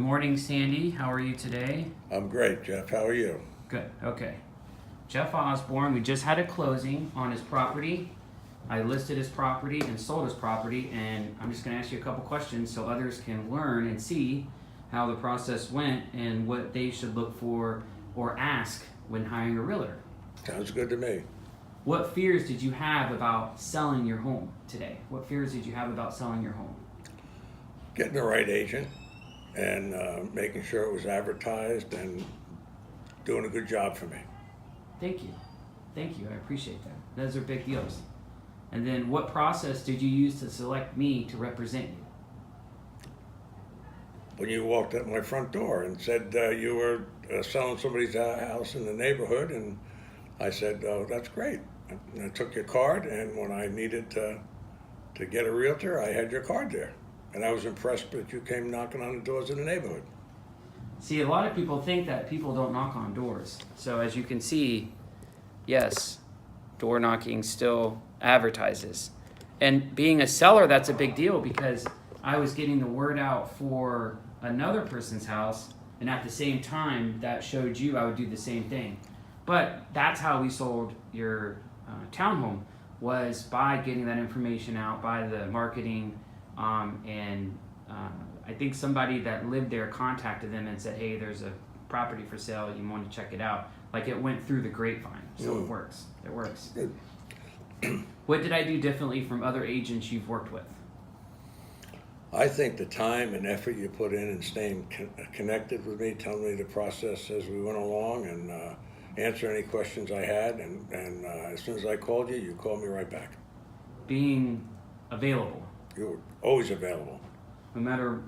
morning, Sandy. How are you today? I'm great, Jeff. How are you? Good. Okay. Jeff.Osborn, we just had a closing on his property. I listed his property and sold his property, and I'm just going to ask you a couple questions so others can learn and see how the process went and what they should look for or ask when hiring a realtor. Sounds good to me. What fears did you have about selling your home today? What fears did you have about selling your home? Getting the right agent and making sure it was advertised and doing a good job for me. Thank you. Thank you. I appreciate that. Those are big deals. And then what process did you use to select me to represent you? When you walked at my front door and said you were selling somebody's house in the neighborhood, and I said, oh, that's great. And I took your card, and when I needed to get a realtor, I had your card there. And I was impressed that you came knocking on the doors in the neighborhood. See, a lot of people think that people don't knock on doors. So as you can see, yes, door knocking still advertises. And being a seller, that's a big deal because I was getting the word out for another person's house, and at the same time that showed you I would do the same thing. But that's how we sold your townhome, was by getting that information out, by the marketing, and I think somebody that lived there contacted them and said, hey, there's a property for sale, you want to check it out. Like, it went through the grapevine, so it works. It works. What did I do differently from other agents you've worked with? I think the time and effort you put in and staying connected with me, telling me the process as we went along, and answer any questions I had, and as soon as I called you, you called me right back. Being available. You were always available. No matter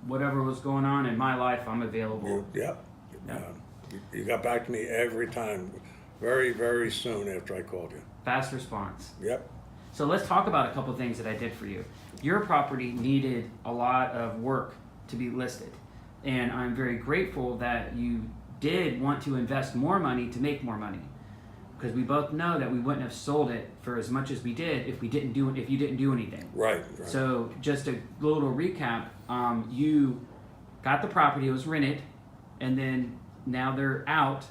whatever was going on in my life, I'm available. You got back to me every time, very, very soon after I called you. Fast response. Yep. So let's talk about a couple things that I did for you. Your property needed a lot of work to be listed, and I'm very grateful that you did want to invest more money to make more money, because we both know that we wouldn't have sold it for as much as we did if you didn't do anything. Right. So just a little recap, you got the property, it was rented, and then now they're out,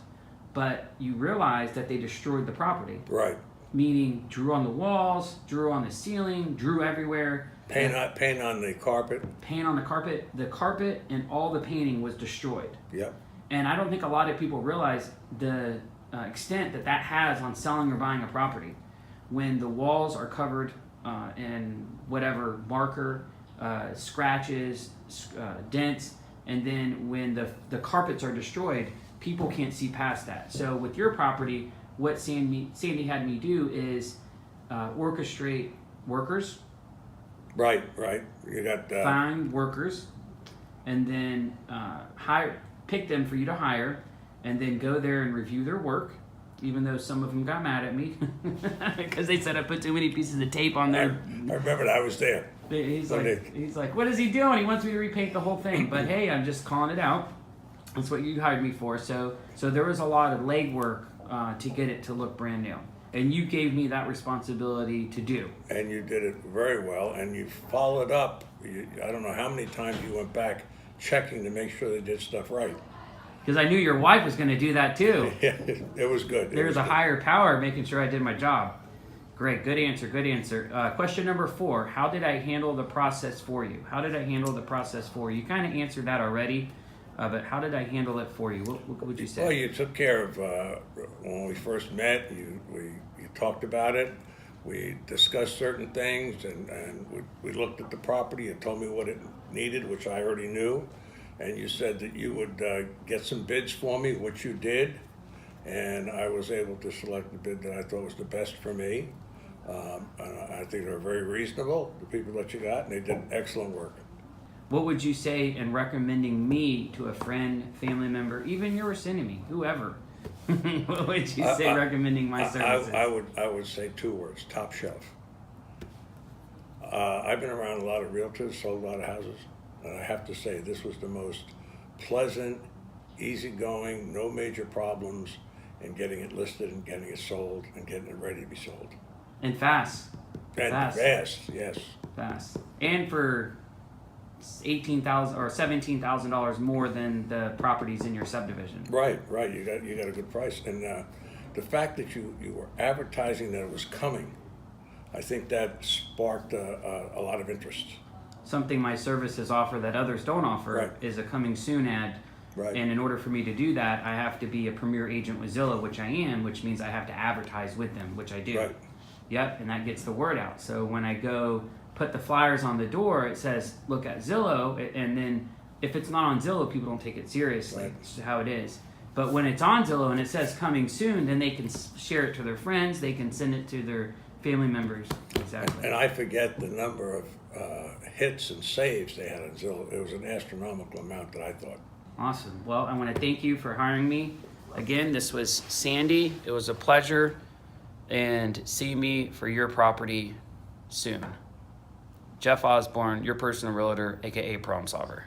but you realized that they destroyed the property. Right. Meaning drew on the walls, drew on the ceiling, drew everywhere. Paint on the carpet. Paint on the carpet. The carpet and all the painting was destroyed. Yep. And I don't think a lot of people realize the extent that has on selling or buying a property. When the walls are covered in whatever marker, scratches, dents, and then when the carpets are destroyed, people can't see past that. So with your property, what Sandy had me do is orchestrate workers. Right. You got find workers, and then pick them for you to hire, and then go there and review their work. Even though some of them got mad at me because they said I put too many pieces of tape on there. I remember that I was there. He's like, what is he doing? He wants me to repaint the whole thing. But hey, I'm just calling it out. That's what you hired me for. So there was a lot of legwork to get it to look brand new, and you gave me that responsibility to do. And you did it very well, and you followed up. I don't know how many times you went back checking to make sure they did stuff right. Because I knew your wife was going to do that too. Yeah, it was good. There's a higher power making sure I did my job. Great, good answer. Question number 4, how did I handle the process for you? You kind of answered that already, but how did I handle it for you? What would you say? Well, you took care of, when we first met, you talked about it. We discussed certain things, and we looked at the property. You told me what it needed, which I already knew. And you said that you would get some bids for me, which you did. And I was able to select the bid that I thought was the best for me. I think they're very reasonable, the people that you got, and they did excellent work. What would you say in recommending me to a friend, family member, even your worst enemy, whoever? What would you say recommending my services? I would say 2 words: top shelf. I've been around a lot of realtors, sold a lot of houses, and I have to say this was the most pleasant, easygoing, no major problems in getting it listed and getting it sold and getting it ready to be sold. And fast. And fast, yes. Fast. And for $18,000 or $17,000 more than the properties in your subdivision. Right. You got a good price, and the fact that you were advertising that it was coming, I think that sparked a lot of interest. Something my services offer that others don't offer Right. is a coming soon ad. Right. And in order for me to do that, I have to be a premier agent with Zillow, which I am, which means I have to advertise with them, which I do. Right. Yep, and that gets the word out. So when I go put the flyers on the door, it says, look at Zillow, and then if it's not on Zillow, people don't take it seriously. Right. It's how it is. But when it's on Zillow and it says coming soon, then they can share it to their friends, they can send it to their family members. Exactly. And I forget the number of hits and saves they had on Zillow. It was an astronomical amount that I thought. Awesome. Well, I want to thank you for hiring me. Again, this was Sandy. It was a pleasure. And see me for your property soon. Jeff.Osborn, your personal realtor, aka Problem Solver.